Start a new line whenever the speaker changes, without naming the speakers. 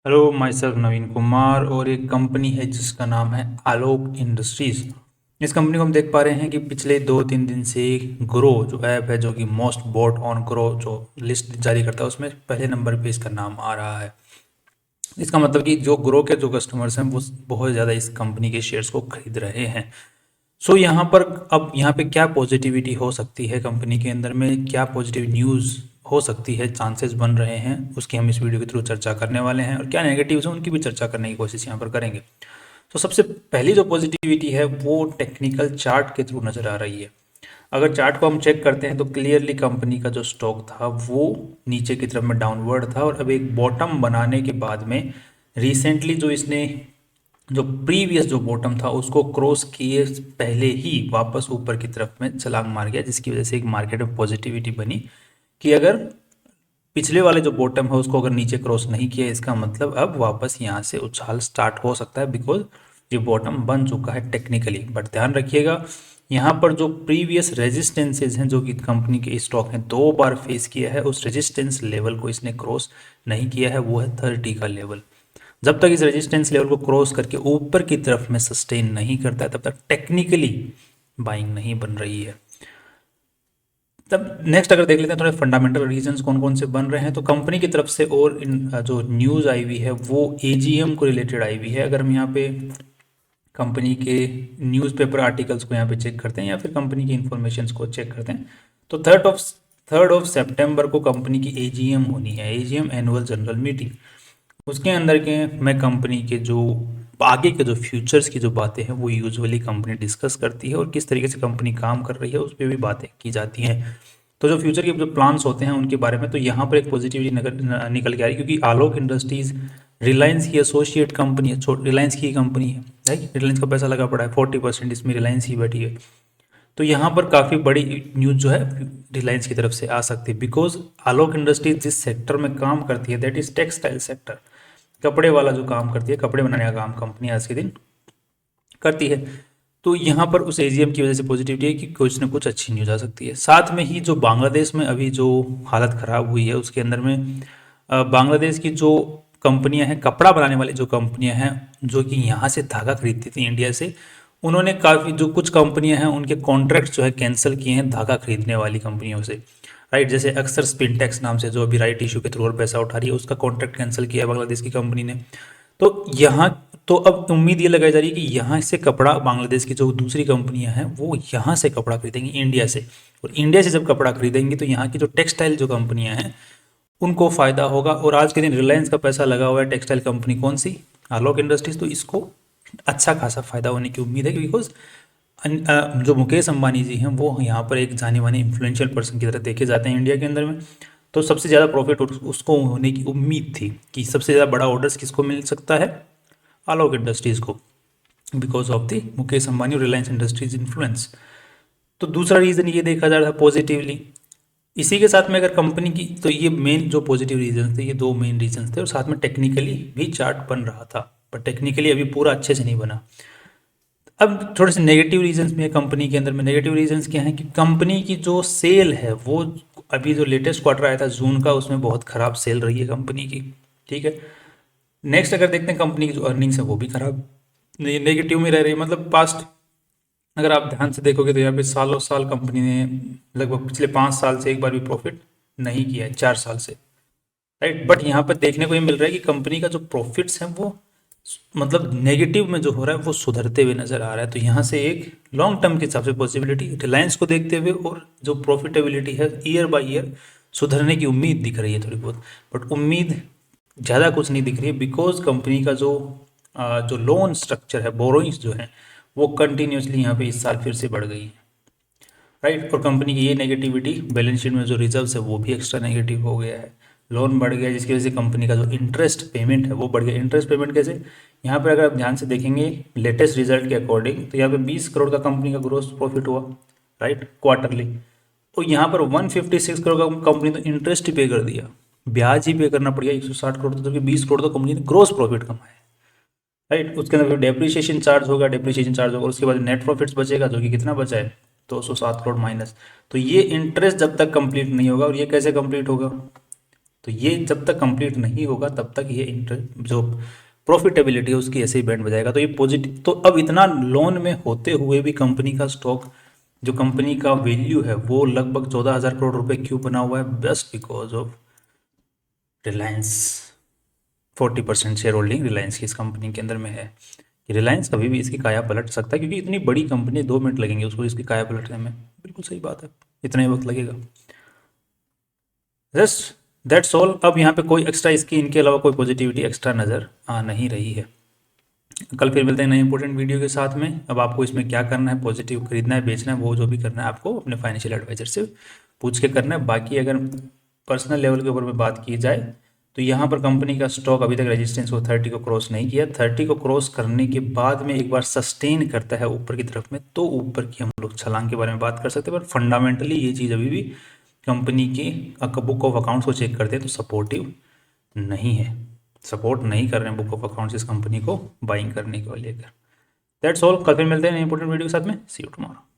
Hello, my self नवीन कुमार। और एक company है जिसका नाम है आलोक इंडस्ट्रीज। इस कंपनी को हम देख पा रहे हैं कि पिछले 2-3 दिन से ग्रो जो ऐप है, जो कि मोस्ट बॉट ऑन ग्रो जो लिस्ट जारी करता है, उसमें पहले नंबर पे इसका नाम आ रहा है। इसका मतलब कि जो ग्रो के जो कस्टमर्स हैं वो बहुत ज़्यादा इस कंपनी के शेयर्स को खरीद रहे हैं। सो यहाँ पर अब यहाँ पे क्या पॉजिटिविटी हो सकती है, कंपनी के अंदर में क्या पॉजिटिव न्यूज़ हो सकती है, चांसेस बन रहे हैं, उसकी हम इस वीडियो के थ्रू चर्चा करने वाले हैं। और क्या नेगेटिव्स हैं उनकी भी चर्चा करने की कोशिश यहाँ पर करेंगे। तो सबसे पहली जो पॉजिटिविटी है वो टेक्निकल चार्ट के थ्रू नज़र आ रही है। अगर चार्ट को हम चेक करते हैं तो क्लियरली कंपनी का जो स्टॉक था वो नीचे की तरफ में डाउनवर्ड था, और अब एक बॉटम बनाने के बाद में रिसेंटली जो इसने जो प्रीवियस जो बॉटम था उसको क्रॉस किए पहले ही वापस ऊपर की तरफ में छलांग मार गया, जिसकी वजह से एक मार्केट में पॉजिटिविटी बनी कि अगर पिछले वाले जो बॉटम है उसको अगर नीचे क्रॉस नहीं किया, इसका मतलब अब वापस यहाँ से उछाल स्टार्ट हो सकता है, बिकॉज ये बॉटम बन चुका है टेक्निकली। बट ध्यान रखिएगा, यहाँ पर जो प्रीवियस रेजिस्टेंसेज हैं जो कि कंपनी के स्टॉक ने 2 बार फेस किया है, उस रेजिस्टेंस लेवल को इसने क्रॉस नहीं किया है, वो है 30 का लेवल। जब तक इस रेजिस्टेंस लेवल को क्रॉस करके ऊपर की तरफ में सस्टेन नहीं करता है, तब तक टेक्निकली बाइंग नहीं बन रही है। तब नेक्स्ट अगर देख लेते हैं थोड़े फंडामेंटल रीजंस कौन कौन से बन रहे हैं, तो कंपनी की तरफ से और जो न्यूज़ आई हुई है वो एजीएम को रिलेटेड आई हुई है। अगर हम यहाँ पे कंपनी के न्यूज़पेपर आर्टिकल्स को यहाँ पे चेक करते हैं या फिर कंपनी की इंफॉर्मेशन को चेक करते हैं, तो थर्ड ऑफ सितंबर को कंपनी की एजीएम होनी है, एजीएम एनुअल जनरल मीटिंग। उसके अंदर के मैं कंपनी के जो आगे के जो फ्यूचर्स की जो बातें हैं वो यूजुअली कंपनी डिस्कस करती है, और किस तरीके से कंपनी काम कर रही है उस पर भी बातें की जाती हैं। तो जो फ्यूचर के जो प्लान्स होते हैं उनके बारे में, तो यहाँ पर एक पॉजिटिविटी निकल के आ रही है, क्योंकि आलोक इंडस्ट्रीज रिलायंस की एसोसिएट कंपनी है, रिलायंस की कंपनी है, राइट। रिलायंस का पैसा लगा पड़ा है, 40% इसमें रिलायंस ही बैठी है। तो यहाँ पर काफ़ी बड़ी न्यूज़ जो है रिलायंस की तरफ से आ सकती है, बिकॉज आलोक इंडस्ट्रीज जिस सेक्टर में काम करती है दैट इज टेक्सटाइल सेक्टर। कपड़े वाला जो काम करती है, कपड़े बनाने का काम कंपनी आज के दिन करती है। तो यहाँ पर उस एजीएम की वजह से पॉजिटिविटी है कि कुछ ना कुछ अच्छी न्यूज़ आ सकती है। साथ में ही जो बांग्लादेश में अभी जो हालत ख़राब हुई है उसके अंदर में बांग्लादेश की जो कंपनियां हैं, कपड़ा बनाने वाली जो कंपनियां हैं, जो कि यहाँ से धागा खरीदती थी इंडिया से, उन्होंने काफ़ी जो कुछ कंपनियां हैं उनके कॉन्ट्रैक्ट जो है कैंसिल किए हैं धागा खरीदने वाली कंपनियों से, राइट। जैसे अक्सर स्पिनटेक्स नाम से जो अभी राइट इशू के थ्रू और पैसा उठा रही है, उसका कॉन्ट्रैक्ट कैंसिल किया है बांग्लादेश की कंपनी ने। तो यहाँ तो अब उम्मीद ये लगाई जा रही है कि यहाँ से कपड़ा बांग्लादेश की जो दूसरी कंपनियां हैं वो यहाँ से कपड़ा खरीदेंगी इंडिया से, और इंडिया से जब कपड़ा खरीदेंगी तो यहाँ की जो टेक्सटाइल जो कंपनियां हैं उनको फ़ायदा होगा। और आज के दिन रिलायंस का पैसा लगा हुआ है टेक्सटाइल कंपनी कौन सी, आलोक इंडस्ट्रीज, तो इसको अच्छा खासा फ़ायदा होने की उम्मीद है, बिकॉज जो मुकेश अंबानी जी हैं वो यहाँ पर एक जाने माने इन्फ्लुएंशियल पर्सन की तरह देखे जाते हैं इंडिया के अंदर में। तो सबसे ज़्यादा प्रॉफिट उसको होने की उम्मीद थी कि सबसे ज़्यादा बड़ा ऑर्डर्स किसको मिल सकता है, आलोक इंडस्ट्रीज़ को, because of the Mukesh Ambani और रिलायंस इंडस्ट्रीज इन्फ्लुएंस। तो दूसरा रीज़न ये देखा जा रहा था पॉजिटिवली। इसी के साथ में अगर कंपनी की, तो ये मेन जो पॉजिटिव रीजन थे, ये 2 मेन रीजन थे, और साथ में टेक्निकली भी चार्ट बन रहा था, पर टेक्निकली अभी पूरा अच्छे से नहीं बना। अब थोड़े से नेगेटिव रीजंस भी है कंपनी के अंदर में। नेगेटिव रीजंस क्या है कि कंपनी की जो सेल है वो अभी जो लेटेस्ट क्वार्टर आया था जून का, उसमें बहुत खराब सेल रही है कंपनी की, ठीक है। नेक्स्ट अगर देखते हैं कंपनी की जो अर्निंग्स है वो भी खराब नेगेटिव में रह रही है। मतलब पास्ट अगर आप ध्यान से देखोगे तो यहाँ पे सालों साल कंपनी ने लगभग पिछले 5 साल से एक बार भी प्रॉफिट नहीं किया है, 4 साल से, राइट। बट यहाँ पर देखने को ये मिल रहा है कि कंपनी का जो प्रॉफिट्स हैं वो मतलब नेगेटिव में जो हो रहा है वो सुधरते हुए नजर आ रहा है। तो यहाँ से एक लॉन्ग टर्म के हिसाब से पॉसिबिलिटी रिलायंस को देखते हुए और जो प्रॉफिटेबिलिटी है ईयर बाय ईयर सुधरने की उम्मीद दिख रही है थोड़ी बहुत, बट उम्मीद ज़्यादा कुछ नहीं दिख रही है, बिकॉज कंपनी का जो लोन स्ट्रक्चर है, बोरोइंग्स जो है वो कंटिन्यूसली यहाँ पे इस साल फिर से बढ़ गई है, राइट। और कंपनी की ये नेगेटिविटी बैलेंस शीट में जो रिजर्व्स है वो भी एक्स्ट्रा नेगेटिव हो गया है, लोन बढ़ गया, जिसकी वजह से कंपनी का जो इंटरेस्ट पेमेंट है वो बढ़ गया। इंटरेस्ट पेमेंट कैसे, यहाँ पर अगर आप ध्यान से देखेंगे लेटेस्ट रिजल्ट के अकॉर्डिंग, तो यहाँ पे 20 करोड़ का कंपनी का ग्रोस प्रॉफिट हुआ, राइट, क्वार्टरली। और यहाँ पर 156 करोड़ का कंपनी तो इंटरेस्ट ही पे कर दिया, ब्याज ही पे करना पड़ गया 160 करोड़, तो 20 करोड़ तो कंपनी ने ग्रोस प्रॉफिट कमाया, राइट। उसके अंदर फिर डेप्रिसिएशन चार्ज होगा, और उसके बाद नेट प्रॉफिट्स बचेगा, जो कि कितना बचा है 207 करोड़ माइनस। तो ये इंटरेस्ट जब तक कंप्लीट नहीं होगा, और ये कैसे कंप्लीट होगा, तो ये जब तक कंप्लीट नहीं होगा तब तक ये जो प्रॉफिटेबिलिटी है उसकी ऐसे ही बैंड बजाएगा। तो ये पॉजिटिव। तो अब इतना लोन में होते हुए भी कंपनी का स्टॉक, जो कंपनी का वैल्यू है वो लगभग 14,000 करोड़ रुपए क्यों बना हुआ है? Just because of Reliance. 40% share holding Reliance की इस कंपनी के अंदर में है। रिलायंस कभी भी इसकी काया पलट सकता है, क्योंकि इतनी बड़ी कंपनी 2 मिनट लगेंगे उसको इसकी काया पलटने में। बिल्कुल सही बात है, इतना ही वक्त लगेगा। Just that's all. अब यहाँ पे कोई एक्स्ट्रा इसकी इनके अलावा कोई पॉजिटिविटी एक्स्ट्रा नज़र आ नहीं रही है। कल फिर मिलते हैं नए इंपॉर्टेंट वीडियो के साथ में। अब आपको इसमें क्या करना है, पॉजिटिव खरीदना है, बेचना है, वो जो भी करना है आपको अपने फाइनेंशियल एडवाइजर से पूछ के करना है। बाकी अगर पर्सनल लेवल के ऊपर में बात की जाए तो यहाँ पर कंपनी का स्टॉक अभी तक रेजिस्टेंस को 30 को क्रॉस नहीं किया। 30 को क्रॉस करने के बाद में एक बार सस्टेन करता है ऊपर की तरफ में, तो ऊपर की हम लोग छलांग के बारे में बात कर सकते हैं। पर फंडामेंटली ये चीज़ अभी भी कंपनी की बुक ऑफ अकाउंट्स को चेक करते हैं तो सपोर्टिव नहीं है, सपोर्ट नहीं कर रहे हैं बुक ऑफ अकाउंट्स इस कंपनी को बाइंग करने को लेकर। That's all. कल फिर मिलते हैं इंपॉर्टेंट वीडियो के साथ में। सी यू टुमारो।